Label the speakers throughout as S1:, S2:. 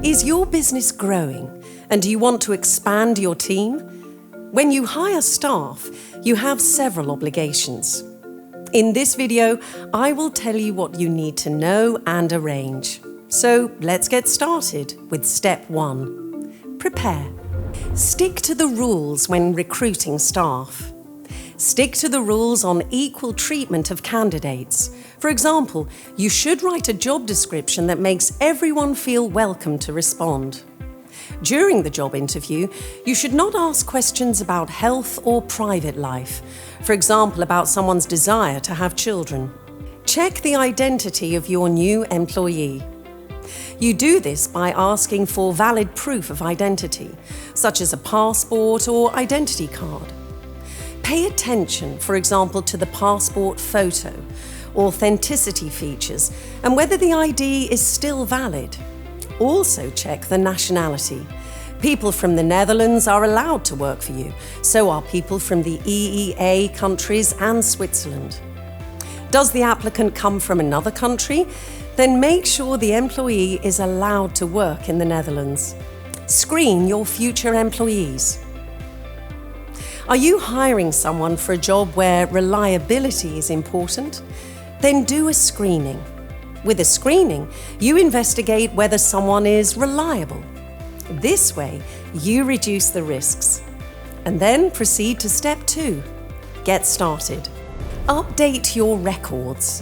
S1: Is your business growing and do you want to expand your team? When you hire staff, you have several obligations. In this video, I will tell you what you need to know and arrange. So let's get started with step 1. Prepare. Stick to the rules when recruiting staff. Stick to the rules on equal treatment of candidates. For example, you should write a job description that makes everyone feel welcome to respond. During the job interview, you should not ask questions about health or private life, for example, about someone's desire to have children. Check the identity of your new employee. You do this by asking for valid proof of identity, such as a passport or identity card. Pay attention, for example, to the passport photo, authenticity features, and whether the ID is still valid. Also check the nationality. People from the Netherlands are allowed to work for you, so are people from the EEA countries and Switzerland. Does the applicant come from another country? Then make sure the employee is allowed to work in the Netherlands. Screen your future employees. Are you hiring someone for a job where reliability is important? Then do a screening. With a screening, you investigate whether someone is reliable. This way, you reduce the risks. And then proceed to step 2. Get started. Update your records.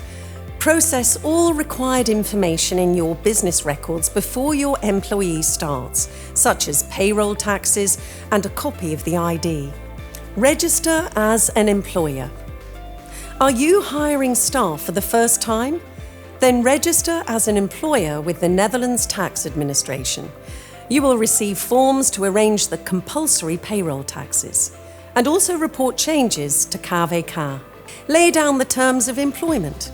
S1: Process all required information in your business records before your employee starts, such as payroll taxes and a copy of the ID. Register as an employer. Are you hiring staff for the first time? Then register as an employer with the Netherlands Tax Administration. You will receive forms to arrange the compulsory payroll taxes and also report changes to KVK. Lay down the terms of employment.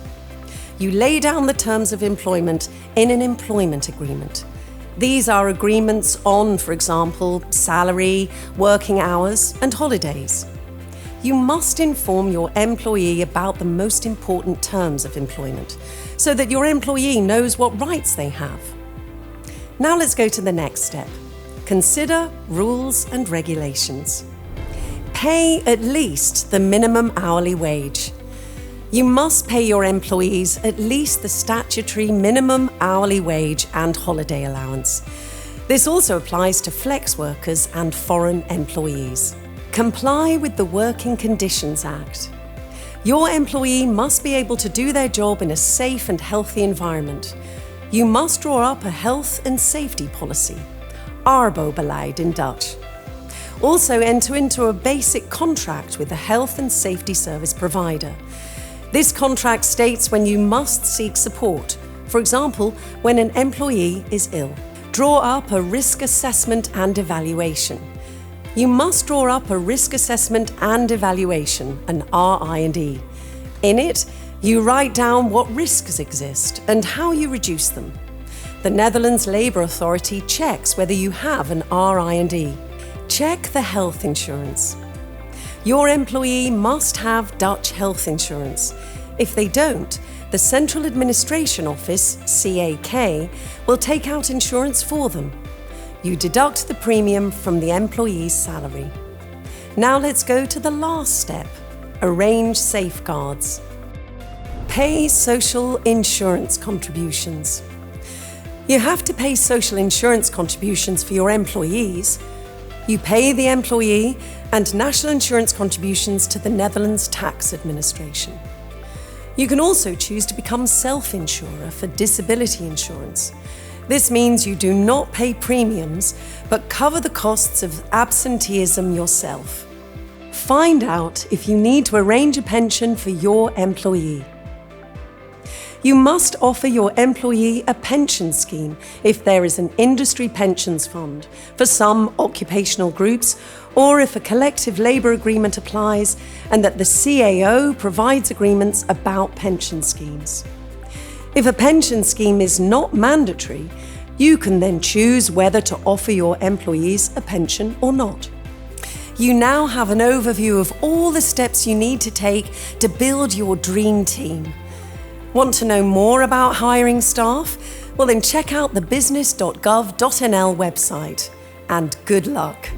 S1: You lay down the terms of employment in an employment agreement. These are agreements on, for example, salary, working hours, and holidays. You must inform your employee about the most important terms of employment so that your employee knows what rights they have. Now let's go to the next step. Consider rules and regulations. Pay at least the minimum hourly wage. You must pay your employees at least the statutory minimum hourly wage and holiday allowance. This also applies to flex workers and foreign employees. Comply with the Working Conditions Act. Your employee must be able to do their job in a safe and healthy environment. You must draw up a health and safety policy, arbobeleid in Dutch. Also enter into a basic contract with the health and safety service provider. This contract states when you must seek support, for example, when an employee is ill. Draw up a risk assessment and evaluation. You must draw up a risk assessment and evaluation, an RI&E. In it, you write down what risks exist and how you reduce them. The Netherlands Labour Authority checks whether you have an RI&E. Check the health insurance. Your employee must have Dutch health insurance. If they don't, the Central Administration Office, CAK, will take out insurance for them. You deduct the premium from the employee's salary. Now let's go to the last step. Arrange safeguards. Pay social insurance contributions. You have to pay social insurance contributions for your employees. You pay the employee and national insurance contributions to the Netherlands Tax Administration. You can also choose to become self-insurer for disability insurance. This means you do not pay premiums, but cover the costs of absenteeism yourself. Find out if you need to arrange a pension for your employee. You must offer your employee a pension scheme if there is an industry pensions fund for some occupational groups, or if a collective labour agreement applies and that the CAO provides agreements about pension schemes. If a pension scheme is not mandatory, you can then choose whether to offer your employees a pension or not. You now have an overview of all the steps you need to take to build your dream team. Want to know more about hiring staff? Well then check out the Business.gov.nl website and good luck.